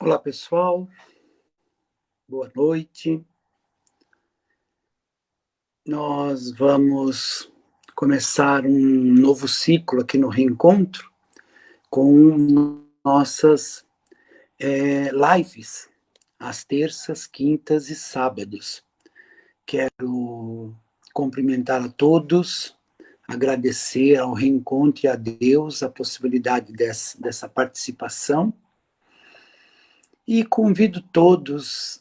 Olá, pessoal. Boa noite. Nós vamos começar um novo ciclo aqui no Reencontro com nossas lives, às terças, quintas e sábados. Quero cumprimentar a todos, agradecer ao Reencontro e a Deus a possibilidade dessa participação e convido todos.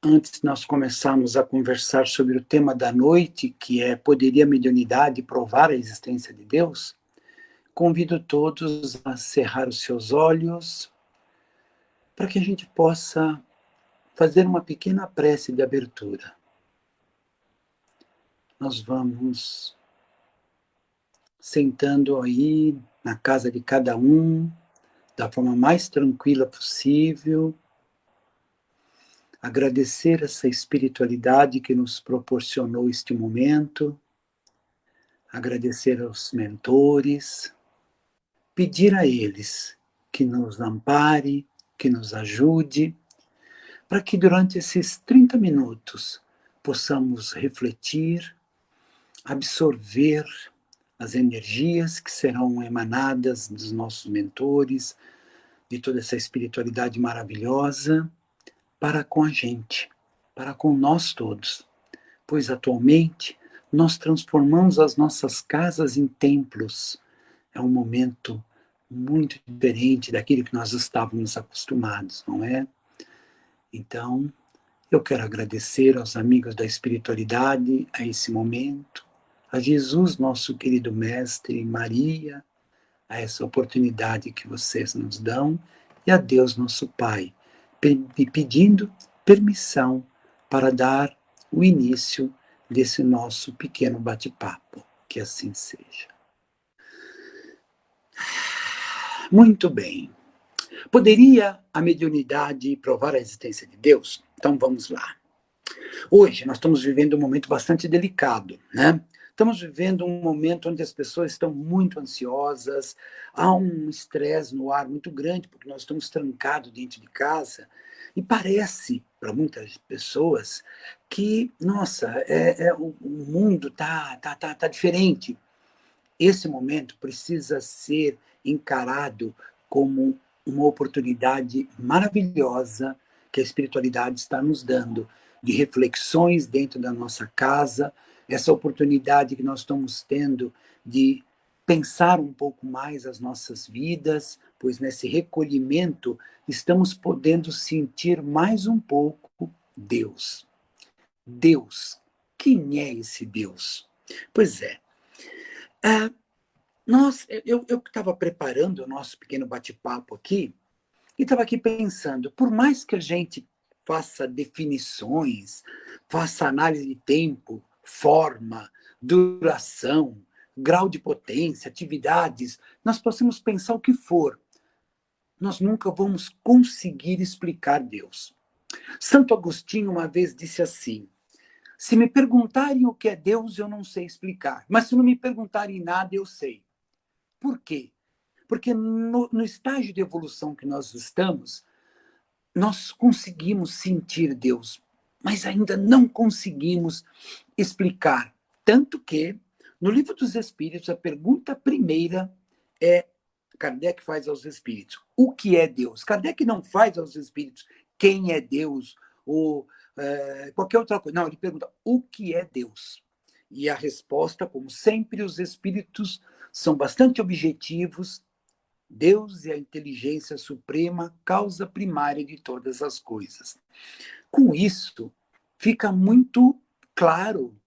Antes de nós começarmos a conversar sobre o tema da noite, que é Poderia a mediunidade provar a existência de Deus? Convido todos a cerrar os seus olhos para que a gente possa fazer uma pequena prece de abertura. Nós vamos sentando aí na casa de cada um, da forma mais tranquila possível, agradecer essa espiritualidade que nos proporcionou este momento, agradecer aos mentores, pedir a eles que nos ampare, que nos ajude, para que durante esses 30 minutos possamos refletir, absorver as energias que serão emanadas dos nossos mentores, de toda essa espiritualidade maravilhosa, para com a gente, para com nós todos. Pois atualmente nós transformamos as nossas casas em templos. É um momento muito diferente daquilo que nós estávamos acostumados, não é? Então, eu quero agradecer aos amigos da espiritualidade a esse momento, a Jesus, nosso querido Mestre, Maria, a essa oportunidade que vocês nos dão, e a Deus, nosso Pai, me pedindo permissão para dar o início desse nosso pequeno bate-papo. Que assim seja. Muito bem. Poderia a mediunidade provar a existência de Deus? Então vamos lá. Hoje nós estamos vivendo um momento bastante delicado, né? Estamos vivendo um momento onde as pessoas estão muito ansiosas, há um estresse no ar muito grande, porque nós estamos trancados dentro de casa, e parece, para muitas pessoas, que, nossa, o mundo tá diferente. Esse momento precisa ser encarado como uma oportunidade maravilhosa que a espiritualidade está nos dando, de reflexões dentro da nossa casa, essa oportunidade que nós estamos tendo de pensar um pouco mais as nossas vidas, pois nesse recolhimento estamos podendo sentir mais um pouco Deus. Deus, quem é esse Deus? Pois é, eu estava preparando o nosso pequeno bate-papo aqui e estava aqui pensando, por mais que a gente faça definições, faça análise de tempo, forma, duração, grau de potência, atividades, nós possamos pensar o que for, nós nunca vamos conseguir explicar Deus. Santo Agostinho uma vez disse assim: se me perguntarem o que é Deus, eu não sei explicar, mas se não me perguntarem nada, eu sei. Por quê? Porque no estágio de evolução que nós estamos, nós conseguimos sentir Deus, mas ainda não conseguimos explicar. Tanto que, no Livro dos Espíritos, a pergunta primeira é, Kardec faz aos espíritos: o que é Deus? Kardec não faz aos espíritos quem é Deus ou qualquer outra coisa. Não, ele pergunta: o que é Deus? E a resposta, como sempre, os espíritos são bastante objetivos. Deus é a inteligência suprema, causa primária de todas as coisas. Com isso, fica muito claro,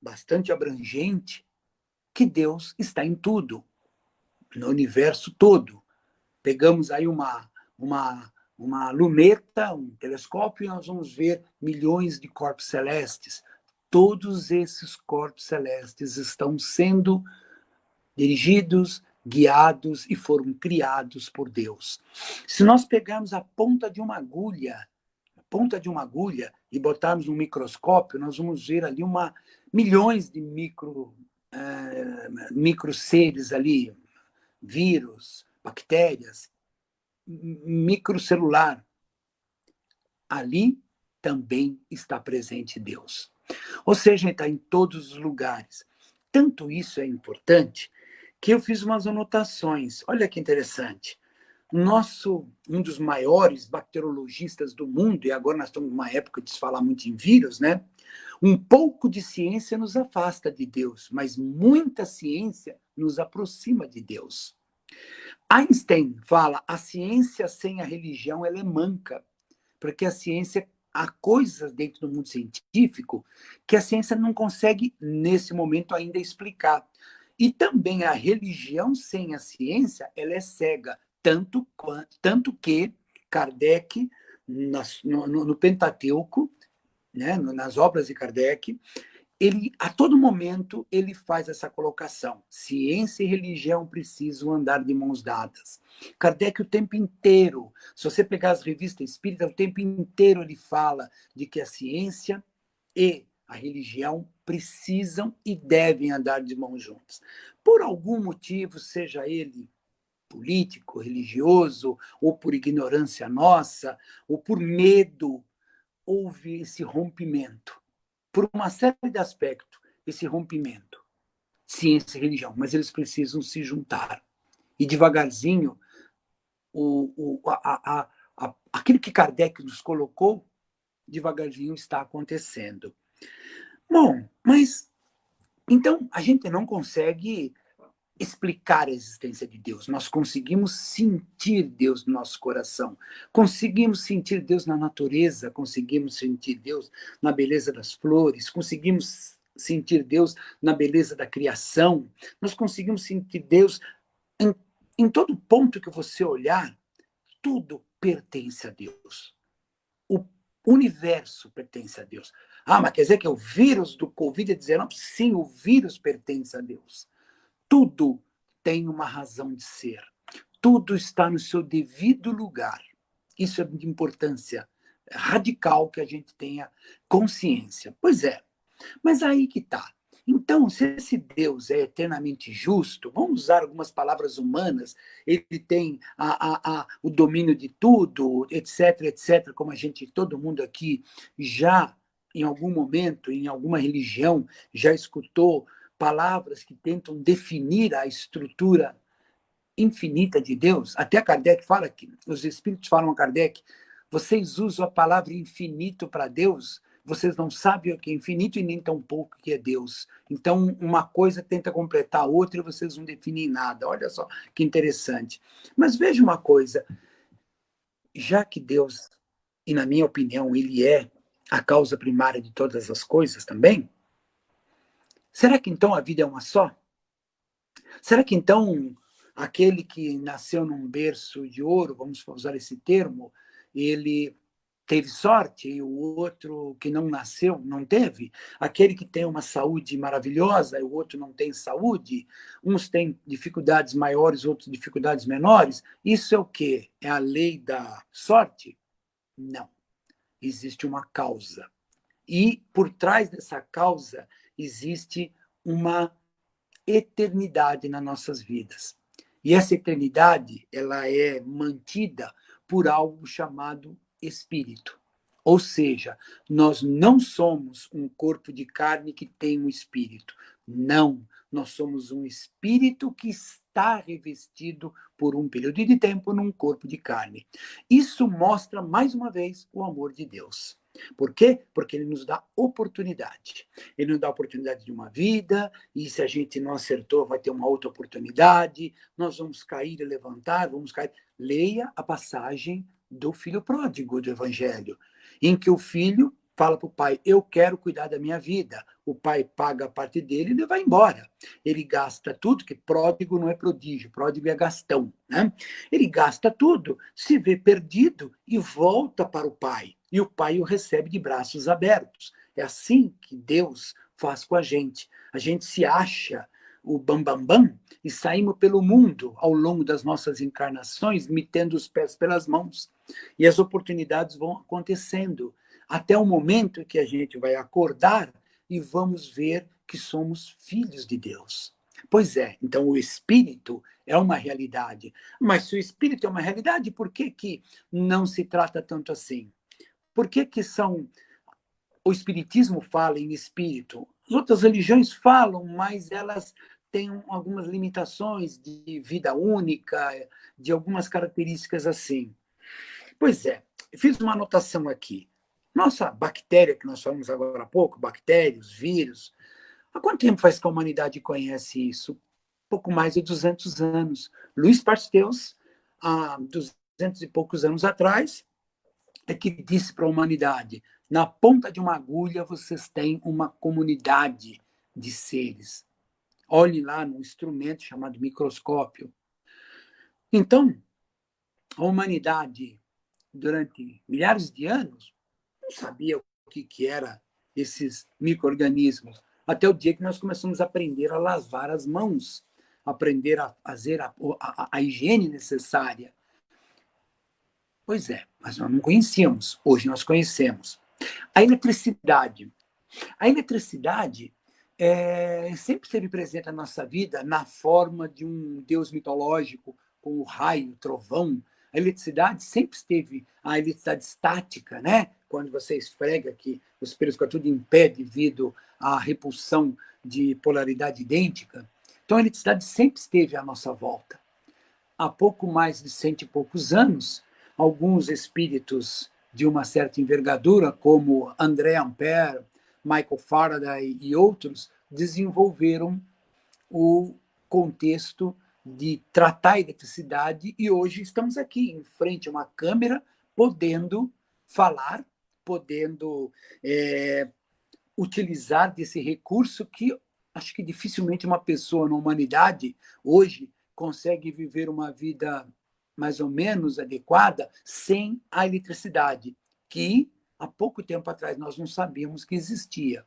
bastante abrangente, que Deus está em tudo, no universo todo. Pegamos aí uma luneta, um telescópio, e nós vamos ver milhões de corpos celestes. Todos esses corpos celestes estão sendo dirigidos, guiados e foram criados por Deus. Se nós pegarmos a ponta de uma agulha e botarmos no microscópio, nós vamos ver ali milhões de micro seres ali, vírus, bactérias, microcelular. ali também está presente Deus. Ou seja, está em todos os lugares. Tanto isso é importante que eu fiz umas anotações. Olha que interessante. Um dos maiores bacteriologistas do mundo, e agora nós estamos numa época de se falar muito em vírus, né? Um pouco de ciência nos afasta de Deus, mas muita ciência nos aproxima de Deus. Einstein fala: a ciência sem a religião ela é manca, porque a ciência há coisas dentro do mundo científico que a ciência não consegue nesse momento ainda explicar. E também a religião sem a ciência ela é cega, tanto que Kardec no Pentateuco, né, nas obras de Kardec, ele, a todo momento, ele faz essa colocação. Ciência e religião precisam andar de mãos dadas. Kardec o tempo inteiro, se você pegar as revistas espíritas, o tempo inteiro ele fala de que a ciência e a religião precisam e devem andar de mãos juntas. Por algum motivo, seja ele político, religioso, ou por ignorância nossa, ou por medo, houve esse rompimento por uma série de aspectos, esse rompimento, ciência e religião, mas eles precisam se juntar. E devagarzinho, aquilo que Kardec nos colocou, devagarzinho está acontecendo. Bom, mas então a gente não consegue explicar a existência de Deus. Nós conseguimos sentir Deus no nosso coração. Conseguimos sentir Deus na natureza, conseguimos sentir Deus na beleza das flores, conseguimos sentir Deus na beleza da criação. Nós conseguimos sentir Deus em todo ponto que você olhar, tudo pertence a Deus. O universo pertence a Deus. Ah, mas quer dizer que o vírus do Covid-19? Sim, o vírus pertence a Deus. Tudo tem uma razão de ser. Tudo está no seu devido lugar. Isso é de importância radical que a gente tenha consciência. Pois é, mas aí que está. Então, se esse Deus é eternamente justo, vamos usar algumas palavras humanas, ele tem o domínio de tudo, etc, etc, como a gente, todo mundo aqui já, em algum momento, em alguma religião, já escutou palavras que tentam definir a estrutura infinita de Deus. Até Kardec fala que, os espíritos falam a Kardec, vocês usam a palavra infinito para Deus, vocês não sabem o que é infinito e nem tão pouco o que é Deus. Então, uma coisa tenta completar a outra e vocês não definem nada. Olha só que interessante. Mas veja uma coisa, já que Deus, e na minha opinião, ele é a causa primária de todas as coisas também, será que então a vida é uma só? Será que então aquele que nasceu num berço de ouro, vamos usar esse termo, ele teve sorte e o outro que não nasceu não teve? Aquele que tem uma saúde maravilhosa e o outro não tem saúde? Uns têm dificuldades maiores, outros dificuldades menores? Isso é o quê? É a lei da sorte? Não. Existe uma causa. E por trás dessa causa existe uma eternidade nas nossas vidas. E essa eternidade, ela é mantida por algo chamado espírito. Ou seja, nós não somos um corpo de carne que tem um espírito. Não, nós somos um espírito que está revestido por um período de tempo num corpo de carne. Isso mostra, mais uma vez, o amor de Deus. Por quê? Porque ele nos dá oportunidade. Ele nos dá a oportunidade de uma vida, e se a gente não acertou, vai ter uma outra oportunidade, nós vamos cair e levantar, vamos cair. Leia a passagem do filho pródigo do Evangelho, em que o filho fala para o pai, eu quero cuidar da minha vida. O pai paga a parte dele e ele vai embora. Ele gasta tudo, que pródigo não é prodígio, pródigo é gastão, né? Ele gasta tudo, se vê perdido e volta para o pai. E o pai o recebe de braços abertos. É assim que Deus faz com a gente. A gente se acha o bambambam bam, bam, e saímos pelo mundo ao longo das nossas encarnações, metendo os pés pelas mãos. E as oportunidades vão acontecendo, até o momento que a gente vai acordar e vamos ver que somos filhos de Deus. Pois é, então o Espírito é uma realidade. Mas se o Espírito é uma realidade, por que não se trata tanto assim? Por que que são... O espiritismo fala em espírito. As outras religiões falam, mas elas têm algumas limitações de vida única, de algumas características assim. Pois é, fiz uma anotação aqui. Nossa bactéria, que nós falamos agora há pouco, bactérias, vírus, há quanto tempo faz que a humanidade conhece isso? Pouco mais de 200 anos. Louis Pasteur, há 200 e poucos anos atrás, é que disse para a humanidade: na ponta de uma agulha vocês têm uma comunidade de seres. Olhe lá no instrumento chamado microscópio. Então, a humanidade, durante milhares de anos, não sabia o que era esses micro-organismos, até o dia que nós começamos a aprender a lavar as mãos, aprender a fazer a higiene necessária. Pois é, mas nós não conhecíamos, hoje nós conhecemos. A eletricidade. A eletricidade sempre esteve presente na nossa vida na forma de um deus mitológico, com o raio, o trovão. A eletricidade sempre esteve, a eletricidade estática, né? Quando você esfrega que os pelos ficam tudo em pé devido à repulsão de polaridade idêntica. Então, a eletricidade sempre esteve à nossa volta. Há pouco mais de 100 e poucos anos, alguns espíritos de uma certa envergadura, como André Ampère, Michael Faraday e outros, desenvolveram o contexto de tratar a eletricidade e hoje estamos aqui, em frente a uma câmera, podendo falar, podendo utilizar desse recurso que acho que dificilmente uma pessoa na humanidade hoje consegue viver uma vida mais ou menos adequada sem a eletricidade, que há pouco tempo atrás nós não sabíamos que existia.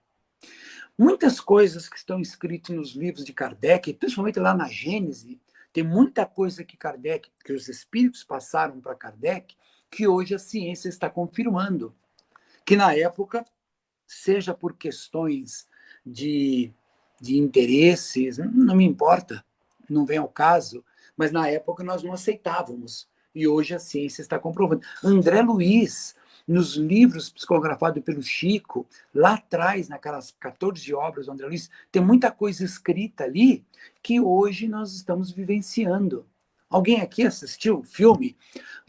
Muitas coisas que estão escritas nos livros de Kardec, principalmente lá na Gênese, tem muita coisa que Kardec, que os espíritos passaram para Kardec, que hoje a ciência está confirmando. Que na época, seja por questões de interesses, não me importa, não vem ao caso, mas na época nós não aceitávamos. E hoje a ciência está comprovando. André Luiz, nos livros psicografados pelo Chico, lá atrás, naquelas 14 obras do André Luiz, tem muita coisa escrita ali que hoje nós estamos vivenciando. Alguém aqui assistiu o filme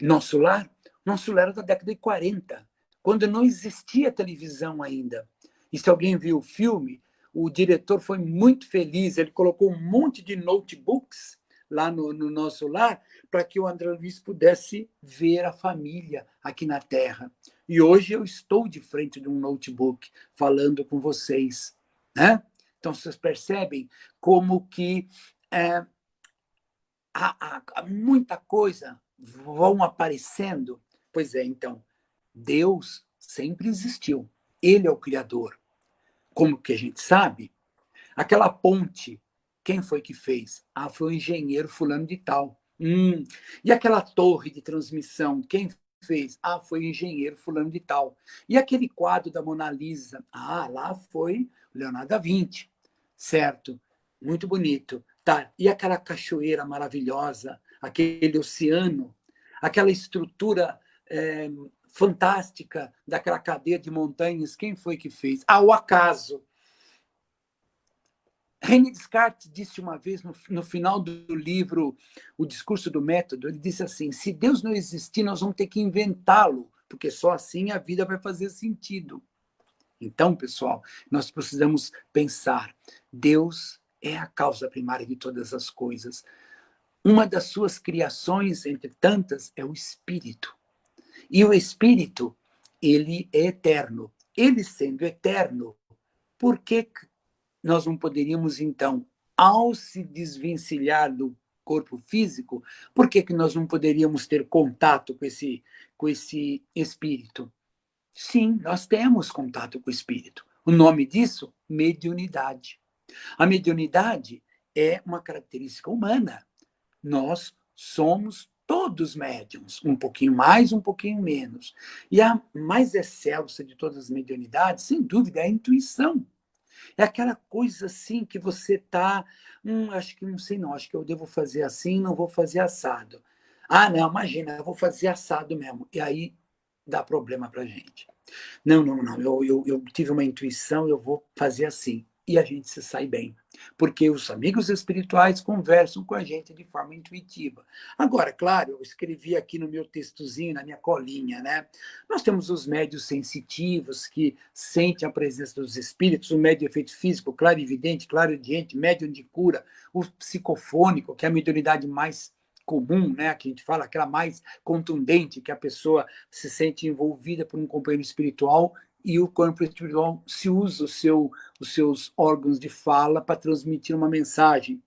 Nosso Lar? Nosso Lar era da década de 40, quando não existia televisão ainda. E se alguém viu o filme, o diretor foi muito feliz, ele colocou um monte de notebooks lá no Nosso Lar, para que o André Luiz pudesse ver a família aqui na Terra. E hoje eu estou de frente de um notebook falando com vocês, né? Então, vocês percebem como que muita coisa vão aparecendo. Pois é, então, Deus sempre existiu. Ele é o Criador. Como que a gente sabe? Aquela ponte, quem foi que fez? Ah, foi o engenheiro fulano de tal. E aquela torre de transmissão, quem fez? Ah, foi o engenheiro fulano de tal. E aquele quadro da Mona Lisa? Ah, lá foi Leonardo da Vinci. Certo, muito bonito. Tá. E aquela cachoeira maravilhosa, aquele oceano, aquela estrutura fantástica daquela cadeia de montanhas, quem foi que fez? Ah, o acaso. René Descartes disse uma vez, no final do livro O Discurso do Método, ele disse assim: se Deus não existir, nós vamos ter que inventá-lo, porque só assim a vida vai fazer sentido. Então, pessoal, nós precisamos pensar, Deus é a causa primária de todas as coisas. Uma das suas criações, entre tantas, é o Espírito. E o Espírito, ele é eterno. Ele sendo eterno, por que nós não poderíamos, então, ao se desvencilhar do corpo físico, por que nós não poderíamos ter contato com esse espírito? Sim, nós temos contato com o espírito. O nome disso, mediunidade. A mediunidade é uma característica humana. Nós somos todos médiums, um pouquinho mais, um pouquinho menos. E a mais excelsa de todas as mediunidades, sem dúvida, é a intuição. É aquela coisa assim que você está, acho que não sei não, acho que eu devo fazer assim, não vou fazer assado. Ah, não, imagina, eu vou fazer assado mesmo. E aí dá problema para a gente. Não, não, não, eu tive uma intuição, eu vou fazer assim. E a gente se sai bem. Porque os amigos espirituais conversam com a gente de forma intuitiva. Agora, claro, eu escrevi aqui no meu textozinho, na minha colinha, né? Nós temos os médios sensitivos, que sentem a presença dos espíritos, o médio de efeito físico, clarividente, clarividente, médium de cura, o psicofônico, que é a mediunidade mais comum, né, que a gente fala, aquela mais contundente, que a pessoa se sente envolvida por um companheiro espiritual e o corpo espiritual se usa os seus órgãos de fala para transmitir uma mensagem.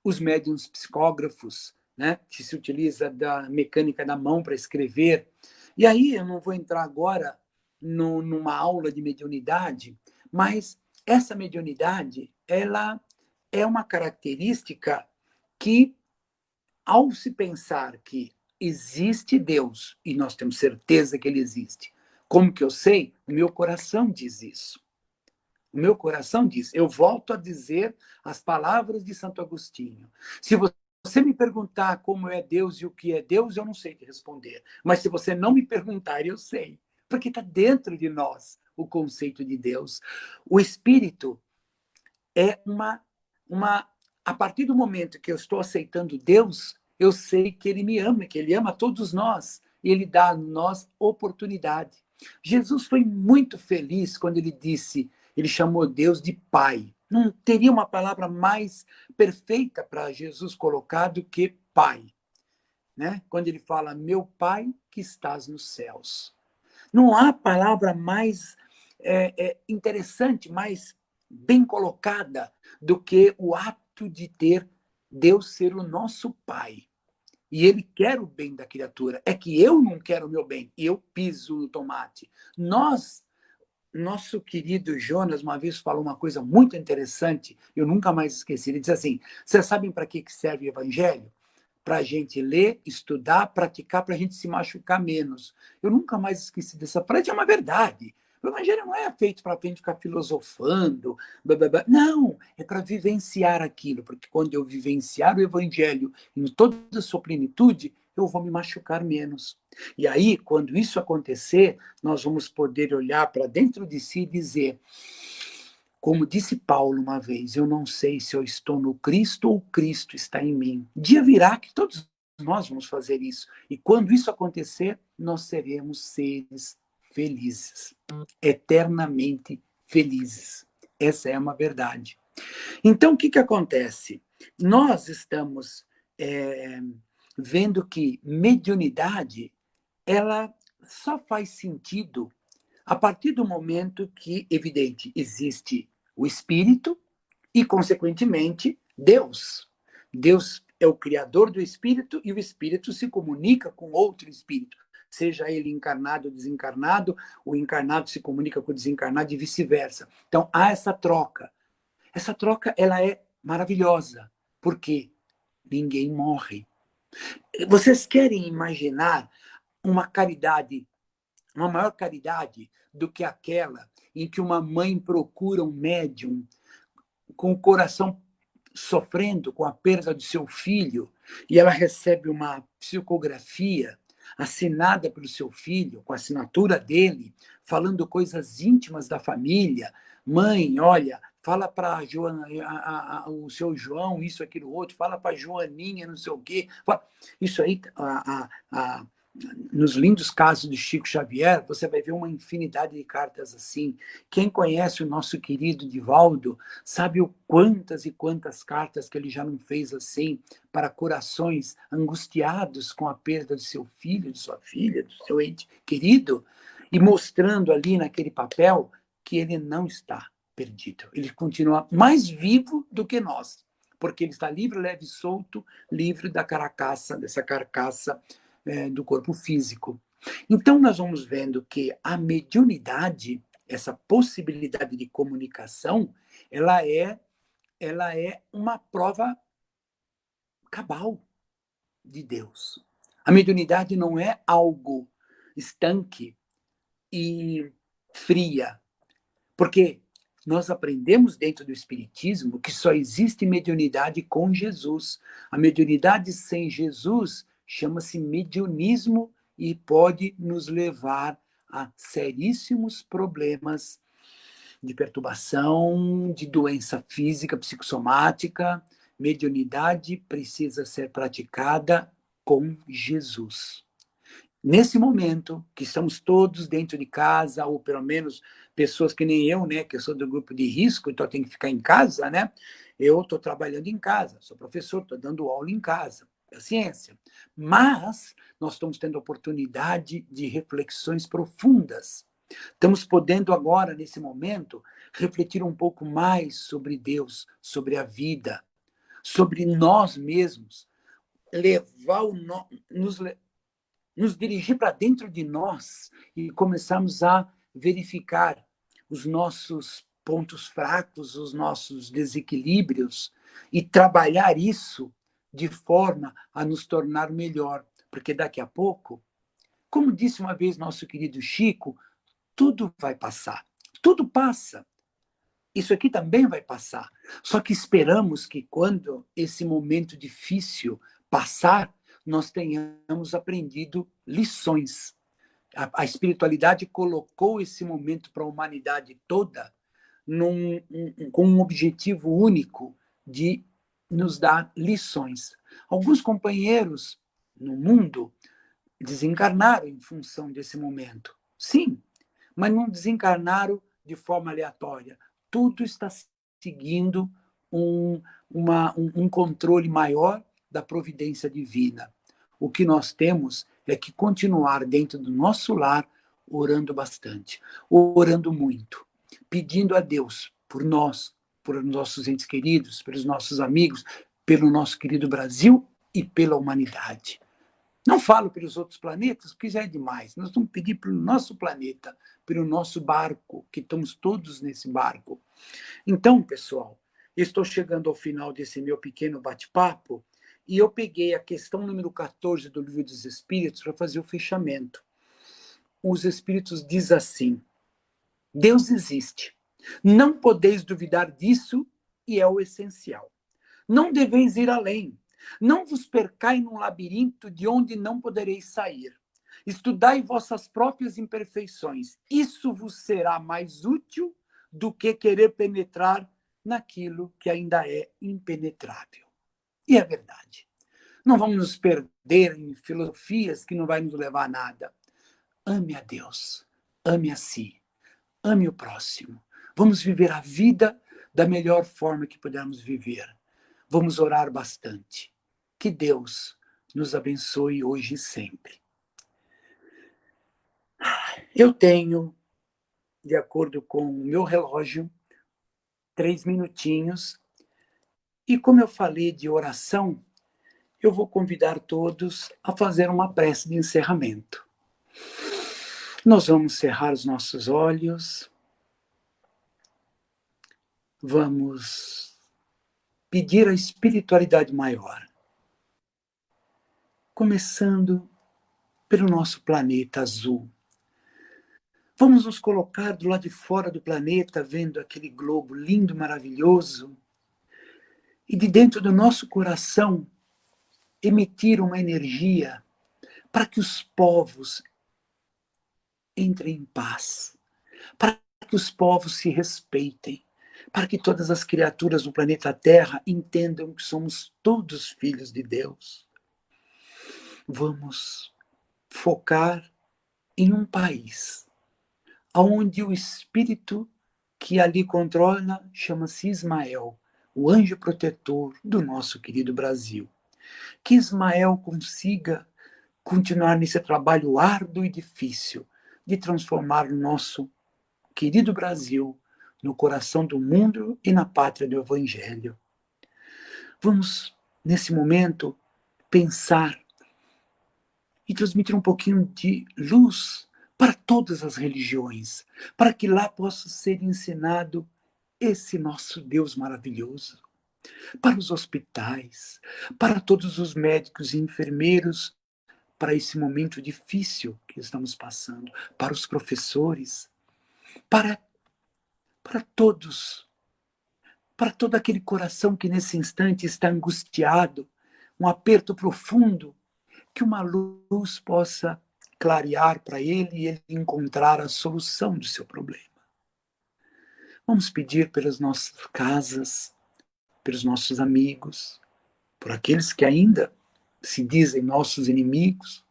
Os médiuns psicógrafos, né, que se utiliza da mecânica da mão para escrever. E aí eu não vou entrar agora numa aula de mediunidade, mas essa mediunidade, ela é uma característica que, ao se pensar que existe Deus, e nós temos certeza que ele existe, como que eu sei? O meu coração diz isso. O meu coração diz. Eu volto a dizer as palavras de Santo Agostinho. Se você me perguntar como é Deus e o que é Deus, eu não sei te responder. Mas se você não me perguntar, eu sei. Porque está dentro de nós o conceito de Deus. O Espírito é uma. A partir do momento que eu estou aceitando Deus, eu sei que Ele me ama, que Ele ama todos nós, e Ele dá a nós oportunidade. Jesus foi muito feliz quando ele disse, ele chamou Deus de Pai. Não teria uma palavra mais perfeita para Jesus colocar do que Pai, né? Quando ele fala, meu Pai que estás nos céus. Não há palavra mais interessante, mais bem colocada do que o ato de ter Deus ser o nosso Pai. E Ele quer o bem da criatura. É que eu não quero o meu bem, e eu piso no tomate. Nosso querido Jonas uma vez falou uma coisa muito interessante, eu nunca mais esqueci. Ele disse assim, vocês sabem para que serve o evangelho? Para a gente ler, estudar, praticar, para a gente se machucar menos. Eu nunca mais esqueci dessa frase, é uma verdade. O evangelho não é feito para a gente ficar filosofando, blá, blá, blá. Não, é para vivenciar aquilo, porque quando eu vivenciar o evangelho em toda a sua plenitude, eu vou me machucar menos. E aí, quando isso acontecer, nós vamos poder olhar para dentro de si e dizer, como disse Paulo uma vez, eu não sei se eu estou no Cristo ou Cristo está em mim. Dia virá que todos nós vamos fazer isso. E quando isso acontecer, nós seremos seres felizes, eternamente felizes. Essa é uma verdade. Então, o que acontece? Nós estamos vendo que mediunidade, ela só faz sentido a partir do momento que, evidente, existe o espírito e, consequentemente, Deus. Deus é o criador do espírito e o espírito se comunica com outro espírito, seja ele encarnado ou desencarnado, o encarnado se comunica com o desencarnado e vice-versa. Então, há essa troca. Essa troca, ela é maravilhosa, porque ninguém morre. Vocês querem imaginar uma caridade, uma maior caridade do que aquela em que uma mãe procura um médium com o coração sofrendo com a perda do seu filho e ela recebe uma psicografia assinada pelo seu filho, com a assinatura dele, falando coisas íntimas da família. Mãe, olha, fala para o seu João, isso, aquilo, outro, fala para a Joaninha, não sei o quê. Isso aí, nos lindos casos de Chico Xavier, você vai ver uma infinidade de cartas assim. Quem conhece o nosso querido Divaldo sabe o quantas e quantas cartas que ele já não fez assim para corações angustiados com a perda de seu filho, de sua filha, do seu ente querido, e mostrando ali naquele papel que ele não está perdido. Ele continua mais vivo do que nós, porque ele está livre, leve e solto, livre da carcaça, dessa carcaça do corpo físico. Então, nós vamos vendo que a mediunidade, essa possibilidade de comunicação, ela é uma prova cabal de Deus. A mediunidade não é algo estanque e fria, porque nós aprendemos dentro do Espiritismo que só existe mediunidade com Jesus. A mediunidade sem Jesus chama-se mediunismo e pode nos levar a seríssimos problemas de perturbação, de doença física, psicossomática. Mediunidade precisa ser praticada com Jesus. Nesse momento, que estamos todos dentro de casa, ou pelo menos pessoas que nem eu, né, que eu sou do grupo de risco, então eu tenho que ficar em casa, né? Eu estou trabalhando em casa, sou professor, estou dando aula em casa, é ciência. Mas nós estamos tendo oportunidade de reflexões profundas. Estamos podendo agora, nesse momento, refletir um pouco mais sobre Deus, sobre a vida, sobre nós mesmos, levar nos dirigir para dentro de nós e começarmos a verificar os nossos pontos fracos, os nossos desequilíbrios e trabalhar isso de forma a nos tornar melhor. Porque daqui a pouco, como disse uma vez nosso querido Chico, tudo vai passar. Tudo passa. Isso aqui também vai passar. Só que esperamos que quando esse momento difícil passar, nós tenhamos aprendido lições. A espiritualidade colocou esse momento para a humanidade toda com um objetivo único de nos dar lições. Alguns companheiros no mundo desencarnaram em função desse momento. Sim, mas não desencarnaram de forma aleatória. Tudo está seguindo um controle maior da providência divina. O que nós temos é que continuar dentro do nosso lar, orando bastante, orando muito, pedindo a Deus por nós, por nossos entes queridos, pelos nossos amigos, pelo nosso querido Brasil e pela humanidade. Não falo pelos outros planetas, porque já é demais. Nós vamos pedir pelo nosso planeta, pelo nosso barco, que estamos todos nesse barco. Então, pessoal, estou chegando ao final desse meu pequeno bate-papo e eu peguei a questão número 14 do Livro dos Espíritos para fazer o fechamento. Os Espíritos dizem assim: Deus existe. Não podeis duvidar disso e é o essencial. Não deveis ir além. Não vos percai num labirinto de onde não podereis sair. Estudai vossas próprias imperfeições. Isso vos será mais útil do que querer penetrar naquilo que ainda é impenetrável. E é verdade. Não vamos nos perder em filosofias que não vai nos levar a nada. Ame a Deus, ame a si, ame o próximo. Vamos viver a vida da melhor forma que pudermos viver. Vamos orar bastante. Que Deus nos abençoe hoje e sempre. Eu tenho, de acordo com o meu relógio, 3 minutinhos. E como eu falei de oração, eu vou convidar todos a fazer uma prece de encerramento. Nós vamos cerrar os nossos olhos. Vamos pedir a espiritualidade maior. Começando pelo nosso planeta azul. Vamos nos colocar do lado de fora do planeta, vendo aquele globo lindo, maravilhoso, e de dentro do nosso coração emitir uma energia para que os povos entrem em paz, para que os povos se respeitem, para que todas as criaturas do planeta Terra entendam que somos todos filhos de Deus. Vamos focar em um país onde o espírito que ali controla chama-se Ismael, o anjo protetor do nosso querido Brasil. Que Ismael consiga continuar nesse trabalho árduo e difícil de transformar o nosso querido Brasil no coração do mundo e na pátria do Evangelho. Vamos, nesse momento, pensar e transmitir um pouquinho de luz para todas as religiões, para que lá possa ser ensinado esse nosso Deus maravilhoso, para os hospitais, para todos os médicos e enfermeiros, para esse momento difícil que estamos passando, para os professores, para todos, para todo aquele coração que nesse instante está angustiado, um aperto profundo, que uma luz possa clarear para ele e ele encontrar a solução do seu problema. Vamos pedir pelas nossas casas, pelos nossos amigos, por aqueles que ainda se dizem nossos inimigos.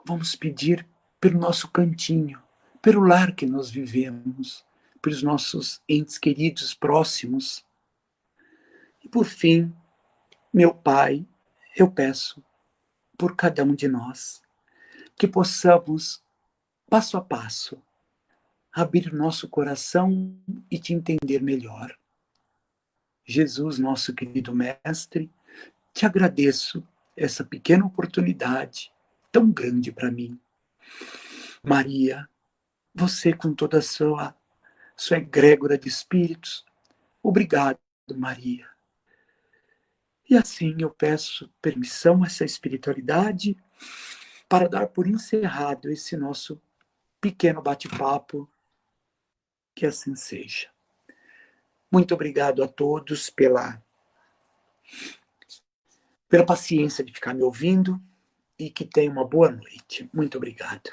Vamos pedir pelo nosso cantinho, pelo lar que nós vivemos, pelos nossos entes queridos próximos. E por fim, meu Pai, eu peço por cada um de nós que possamos, passo a passo, abrir nosso coração e te entender melhor. Jesus, nosso querido Mestre, te agradeço essa pequena oportunidade tão grande para mim. Maria, você com toda a sua egrégora de espíritos, obrigado, Maria. E assim eu peço permissão a essa espiritualidade para dar por encerrado esse nosso pequeno bate-papo, que assim seja. Muito obrigado a todos pela paciência de ficar me ouvindo e que tenham uma boa noite. Muito obrigado.